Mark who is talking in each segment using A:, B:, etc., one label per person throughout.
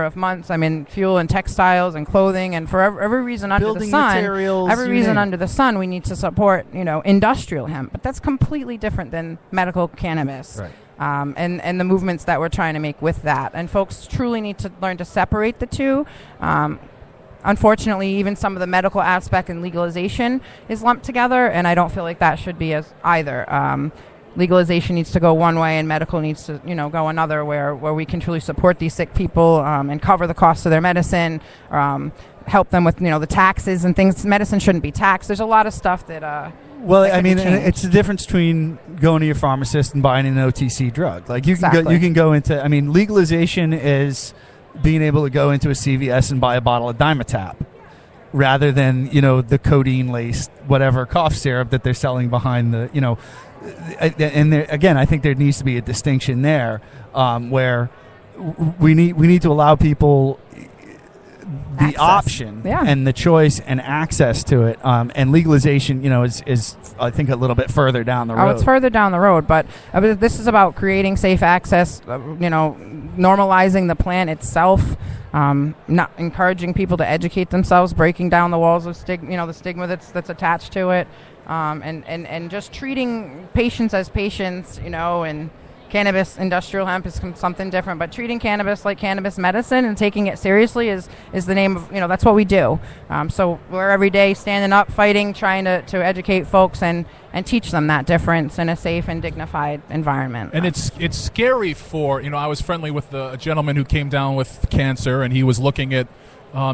A: of months. I'm in fuel and textiles and clothing, and for every reason under
B: Building
A: the sun,
B: materials,
A: every
B: you
A: reason
B: name it.
A: under the sun, we need to support, industrial hemp. But that's completely different than medical cannabis.
B: Right.
A: And the movements that we're trying to make with that. And folks truly need to learn to separate the two. Unfortunately, even some of the medical aspect and legalization is lumped together, and I don't feel like that should be as either. Legalization needs to go one way, and medical needs to, go another, where we can truly support these sick people and cover the cost of their medicine, help them with, the taxes and things. Medicine shouldn't be taxed. There's a lot of stuff that.
B: Well,
A: that
B: I
A: could be
B: mean,
A: changed.
B: it's the difference between going to your pharmacist and buying an OTC drug. Like
A: Exactly.
B: you can go into. I mean, legalization is being able to go into a CVS and buy a bottle of Dimetap, rather than the codeine laced whatever cough syrup that they're selling behind the And there, again, I think there needs to be a distinction there, where we need to allow people the
A: Access.
B: option and the choice and access to it. And legalization, is I think a little bit further down the road.
A: Oh, it's further down the road, but this is about creating safe access, normalizing the plant itself, not encouraging people to educate themselves, breaking down the walls of the stigma that's attached to it, and just treating patients as patients, and cannabis, industrial hemp is something different, but treating cannabis like cannabis medicine and taking it seriously is the name of, that's what we do. So we're every day standing up, fighting, trying to educate folks and teach them that difference in a safe and dignified environment.
C: And it's scary for, I was friendly with a gentleman who came down with cancer, and he was looking at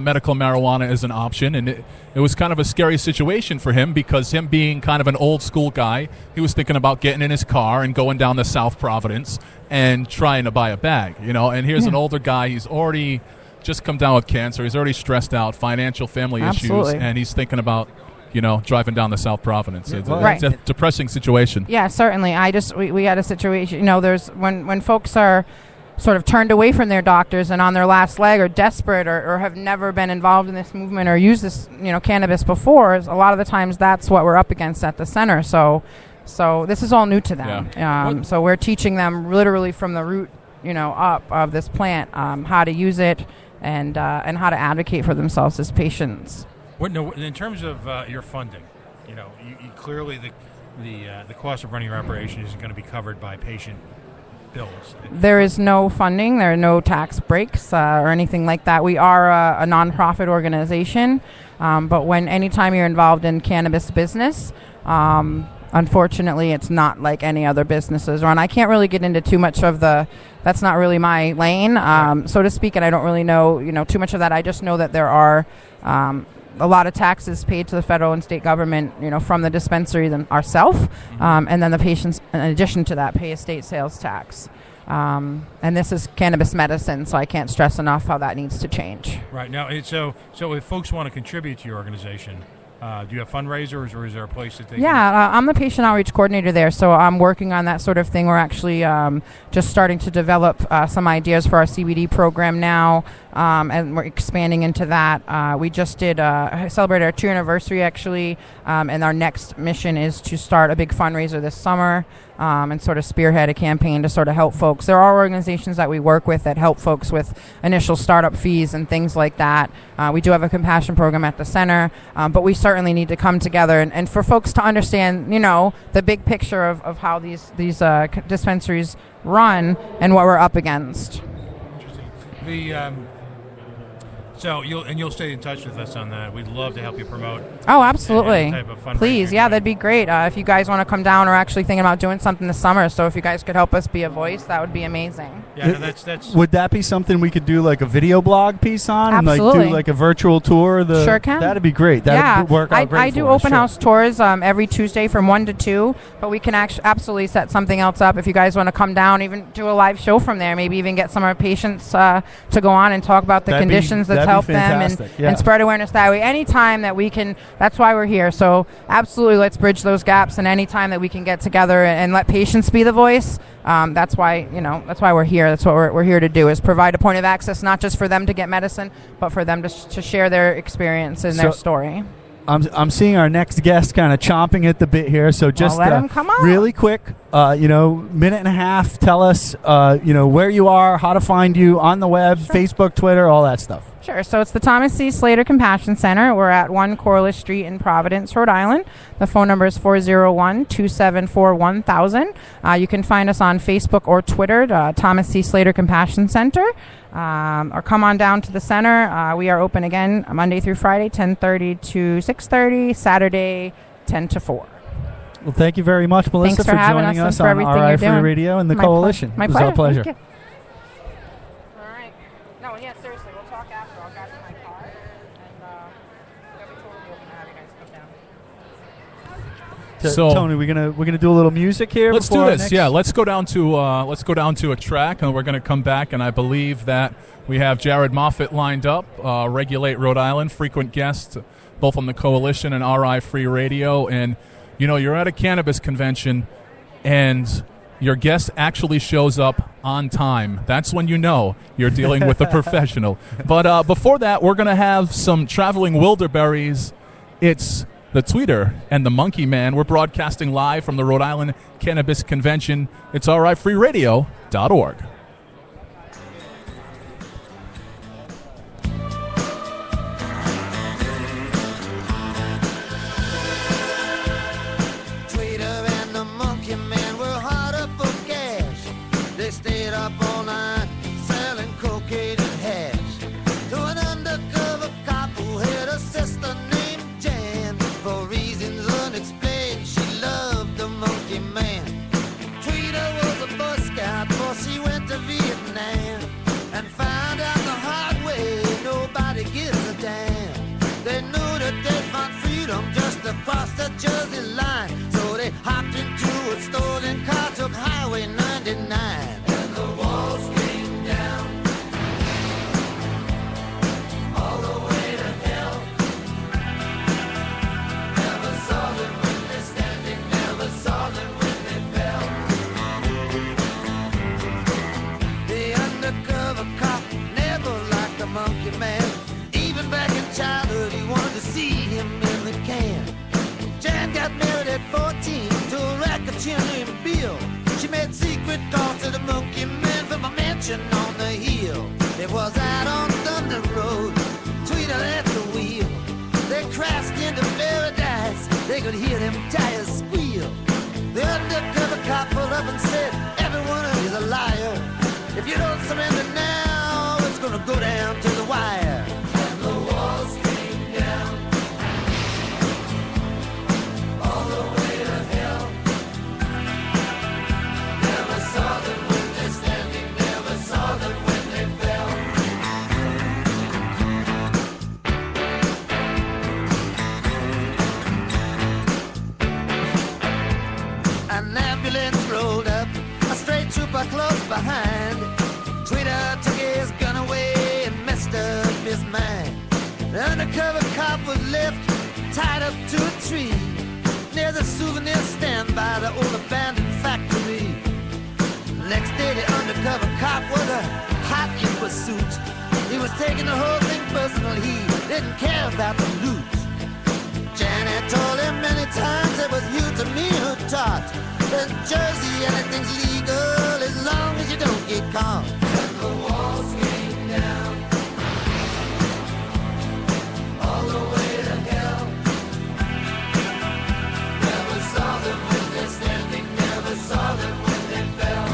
C: medical marijuana as an option, and it was kind of a scary situation for him, because him being kind of an old school guy, he was thinking about getting in his car and going down to South Providence and trying to buy a bag, and here's an older guy. He's already just come down with cancer. He's already stressed out, financial, family
A: Absolutely.
C: issues, and he's thinking about driving down to South Providence. It's
A: Right.
C: a depressing situation.
A: Yeah, certainly. We had a situation, there's when folks are sort of turned away from their doctors and on their last leg, or desperate, or have never been involved in this movement or used this, cannabis before, a lot of the times that's what we're up against at the center. So this is all new to them.
C: Yeah.
A: So we're teaching them literally from the root, up of this plant, how to use it and how to advocate for themselves as patients.
D: In terms of your funding, you clearly the cost of running your operation isn't going to be covered by patient bills.
A: There is no funding. There are no tax breaks or anything like that. We are a nonprofit organization, but anytime you're involved in cannabis business, unfortunately, it's not like any other businesses run. I can't really get into too much of that's not really my lane, so to speak, and I don't really know, too much of that. I just know that there are a lot of taxes paid to the federal and state government, from the dispensary ourselves, and then the patients, in addition to that, pay a state sales tax. And this is cannabis medicine, so I can't stress enough how that needs to change.
D: Right. Now, so if folks want to contribute to your organization, do you have fundraisers, or is there a place that they
A: I'm the patient outreach coordinator there, so I'm working on that sort of thing. We're actually just starting to develop some ideas for our CBD program now, and we're expanding into that. We just celebrated our 2 anniversary, actually, and our next mission is to start a big fundraiser this summer, and sort of spearhead a campaign to sort of help folks. There are organizations that we work with that help folks with initial startup fees and things like that. We do have a compassion program at the center, but we certainly need to come together and for folks to understand, the big picture of how these dispensaries run and what we're up against.
D: Interesting. So you'll stay in touch with us on that. We'd love to help you promote.
A: Oh, absolutely.
D: Any type of fundraising.
A: Please, yeah, that'd be great. If you guys want to come down, we're actually thinking about doing something this summer. So if you guys could help us be a voice, that would be amazing.
D: Yeah, no, that's.
B: Would that be something we could do like a video blog piece on?
A: Absolutely.
B: And do like a virtual tour?
A: Sure can.
B: That'd be great. That'd work out great.
A: I do open house tours every Tuesday from 1 to 2, but we can absolutely set something else up if you guys want to come down, even do a live show from there, maybe even get some of our patients to go on and talk about the conditions that's helped them and spread awareness that way. Anytime that we can, that's why we're here. So absolutely, let's bridge those gaps, and anytime that we can get together and let patients be the voice, that's why we're here. That's what we're here to do, is provide a point of access, not just for them to get medicine, but for them to share their experience and their story.
B: I'm seeing our next guest kind of chomping at the bit here, so just
A: let him come on.
B: Really quick, minute and a half. Tell us, where you are, how to find you on the web,
A: Sure.
B: Facebook, Twitter, all that stuff.
A: Sure. So it's the Thomas C. Slater Compassion Center. We're at 1 Corliss Street in Providence, Rhode Island. The phone number is 401-274-1000. You can find us on Facebook or Twitter, Thomas C. Slater Compassion Center. Or come on down to the center. We are open again Monday through Friday, 10:30 to 6:30, Saturday, 10 to 4.
B: Well, thank you very much, Melissa,
A: Thanks for having
B: joining
A: us
B: us
A: and for
B: on
A: everything
B: RI
A: you're
B: Free
A: doing.
B: Radio and the
A: My
B: Coalition.
A: My
B: It was our pleasure.
A: Thank you. All right. No, yeah, seriously, we'll talk after. I'll grab my car and we'll be totally open to have you guys come down.
C: So-
B: Tony, we're gonna do a little music here.
C: Let's
B: before
C: do
B: our
C: this.
B: next-
C: Yeah, let's go down to a track, and we're going to come back. And I believe that we have Jared Moffitt lined up, Regulate Rhode Island, frequent guest, both on the Coalition and RI Free Radio. And you're at a cannabis convention, and your guest actually shows up on time. That's when you know you're dealing with a professional. But before that, we're going to have some traveling Wilderberries. It's the Tweeter and the Monkey Man. We're broadcasting live from the Rhode Island Cannabis Convention. It's RIFreeRadio.org.
E: Tweeter and the Monkey Man were hard up for cash. They stayed up all night selling cocaine and hash to an undercover cop who had a sister named Jan. For reasons unexplained, she loved the Monkey Man. Tweeter was a Boy Scout before she went to Vietnam and found out the hard way nobody gives a damn. They knew that they'd find freedom just across the Jersey line, so they hopped into a stolen car, took Highway 99. And the walls came down all the way to hell. Never saw them when they're standing, never saw them when they fell. The undercover cop never liked the Monkey Man. Even back in childhood, he wanted to see him in the can. Jan got married at 14 to a racketeer named Bill. She made secret calls to the Monkey Man from a mansion on the hill. It was out on Thunder Road, Tweeter at the wheel. They crashed into paradise, they could hear them tires squeal. The undercover cop pulled up and said, everyone is a liar. If you don't surrender now, it's gonna go down to the wire. And the walls came down all the way to hell. Never saw them when they're standing, never saw them when they fell. An ambulance rolled up, a straight trooper close behind. Tweeter took his gun away and messed up his mind. The undercover cop was left tied up to a tree near the souvenir stand by the old abandoned factory. Next day the undercover cop was hot in pursuit. He was taking the whole thing personal, he didn't care about the loot. Janet told him many times it was you to me who taught. In Jersey anything's legal as long as you don't get caught. And the walls came down all the way to hell. Never saw them when they're standing, never saw them when they fell.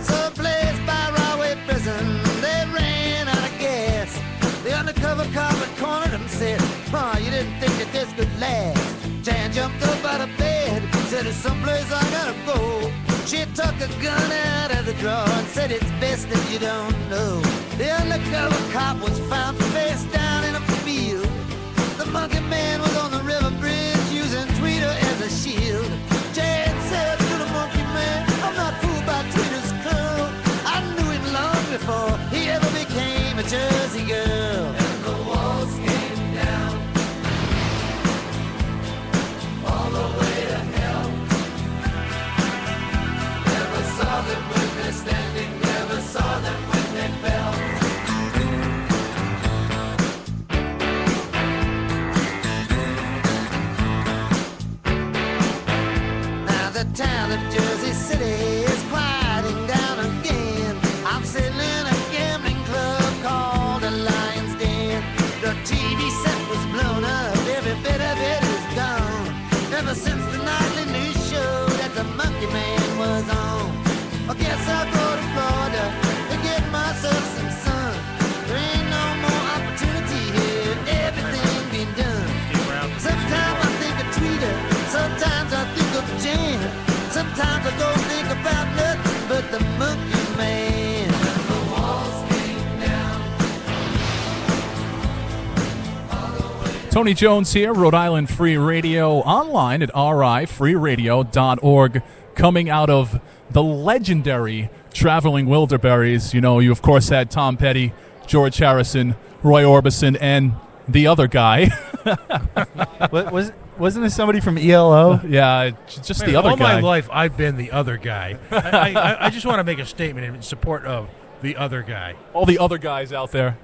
E: Someplace by Rahway Prison, they ran out of gas. The undercover cop had cornered him, said, "Ma, you didn't think that this could last." Jan jumped up out of bed, said, "There's someplace I gotta go." She took a gun out of the drawer and said, "It's best if you don't know." The undercover cop was found face down in a field. The Monkey Man was on the river bridge using Tweeter as a shield. Jan said to the Monkey Man, "I'm not fooled by Tweeter's curl. I knew him long before he ever became a Jersey girl." And the walls came down all the way to hell. Never saw them when they're standing, never saw them when they fell. the town of Jersey City is quieting down again. I'm sitting in a gambling club called the Lion's Den. The TV set was blown up, every bit of it is gone. Ever since the nightly news show that the Monkey Man was on. I guess I'll go to Florida to get myself some sun. There ain't no more opportunity here, everything been done. Sometimes I think of Tweeter, sometimes I think of Jan. Sometimes I don't think about nothing but the Monkey Man. The walls came down.
C: Tony Jones here, Rhode Island Free Radio, online at rifreeradio.org, coming out of the legendary Traveling Wilderberries. You know, you of course had Tom Petty, George Harrison, Roy Orbison, and the other guy.
B: Wasn't it somebody from ELO?
C: Yeah, just the other
D: all
C: guy.
D: All my life, I've been the other guy. I just want to make a statement in support of the other guy.
C: All the other guys out there.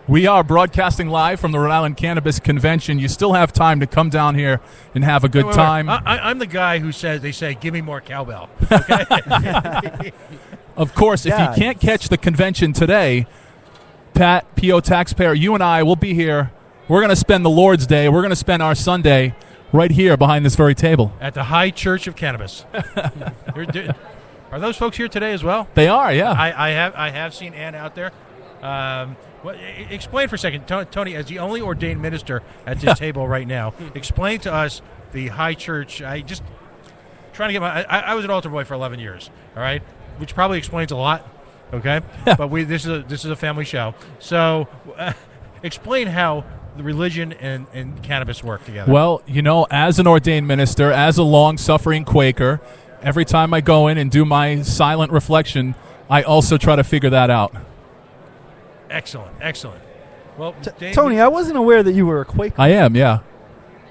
C: We are broadcasting live from the Rhode Island Cannabis Convention. You still have time to come down here and have a good time.
D: I'm the guy who says, they say, give me more cowbell. Okay?
C: Of course, if you can't catch the convention today, Pat, P.O. Taxpayer, you and I will be here. We're going to spend the Lord's Day. We're going to spend our Sunday right here behind this very table.
D: At the High Church of Cannabis. Are those folks here today as well?
C: They are, yeah.
D: I have seen Ann out there. Explain for a second, Tony, as the only ordained minister at this table right now, explain to us the High Church. I just trying to get I was an altar boy for 11 years, all right, which probably explains a lot, okay? But this is a family show, so explain how the religion and cannabis work together.
C: Well, you know, as an ordained minister, as a long-suffering Quaker, every time I go in and do my silent reflection, I also try to figure that out.
D: Excellent. Well, Dave,
B: Tony, I wasn't aware that you were a Quaker.
C: I am, yeah.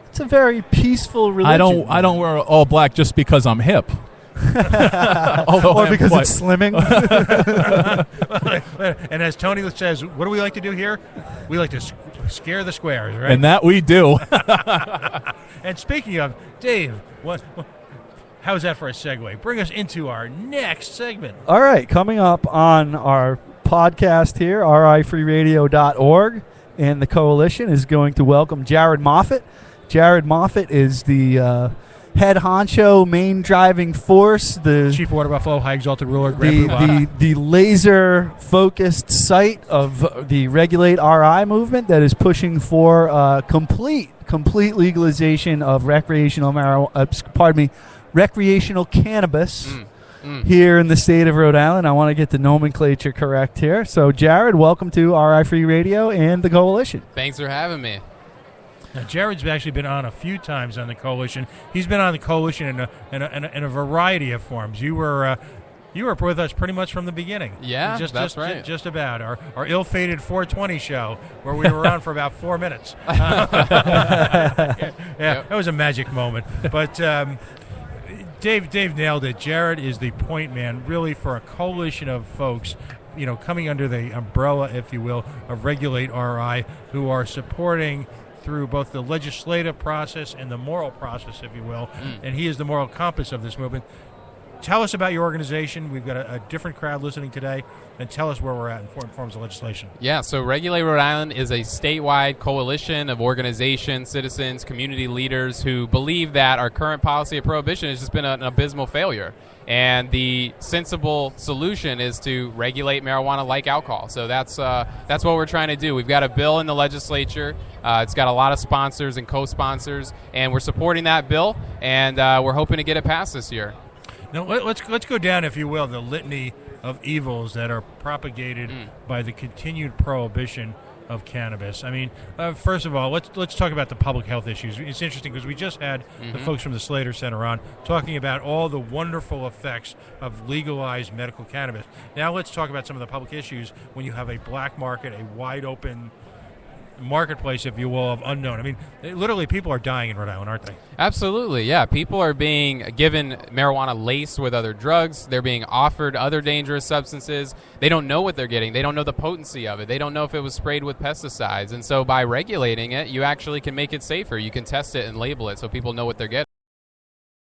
B: It's a very peaceful religion.
C: I don't wear all black just because I'm hip.
B: Or because it's slimming.
D: And as Tony says, what do we like to do here? We like to scare the squares, right?
C: And that we do.
D: And speaking of, Dave, how's that for a segue? Bring us into our next segment.
B: All right, coming up on our podcast here, rifreeradio.org, and the Coalition is going to welcome Jared Moffitt. Jared Moffitt is the head honcho, main driving force, the
D: Chief Water Buffalo, High Exalted Ruler,
B: the laser-focused site of the Regulate RI movement that is pushing for complete legalization of recreational cannabis here in the state of Rhode Island. I want to get the nomenclature correct here. So, Jared, welcome to RI Free Radio and the Coalition.
F: Thanks for having me.
D: Now, Jared's actually been on a few times on the Coalition. He's been on the Coalition in a variety of forms. You were with us pretty much from the beginning.
F: Yeah, that's right.
D: Just about. Our ill-fated 420 show where we were on for about 4 minutes. That was a magic moment. But Dave nailed it. Jared is the point man, really, for a coalition of folks, you know, coming under the umbrella, if you will, of Regulate RI, who are supporting through both the legislative process and the moral process, if you will. And he is the moral compass of this movement. Tell us about your organization. We've got a different crowd listening today, and tell us where we're at in forms of legislation.
F: Yeah, so Regulate Rhode Island is a statewide coalition of organizations, citizens, community leaders who believe that our current policy of prohibition has just been an abysmal failure. And the sensible solution is to regulate marijuana like alcohol. So that's what we're trying to do. We've got a bill in the legislature. It's got a lot of sponsors and co-sponsors, and we're supporting that bill, and we're hoping to get it passed this year.
D: Now, let's go down, if you will, the litany of evils that are propagated by the continued prohibition of cannabis. I mean, first of all, let's talk about the public health issues. It's interesting because we just had the folks from the Slater Center on talking about all the wonderful effects of legalized medical cannabis. Now let's talk about some of the public issues when you have a black market, a wide open marketplace, if you will, of unknown. I mean, literally people are dying in Rhode Island, aren't they?
F: Absolutely, yeah. People are being given marijuana laced with other drugs. They're being offered other dangerous substances. They don't know what they're getting. They don't know the potency of it. They don't know if it was sprayed with pesticides. And so by regulating it, you actually can make it safer. You can test it and label it so people know what they're getting.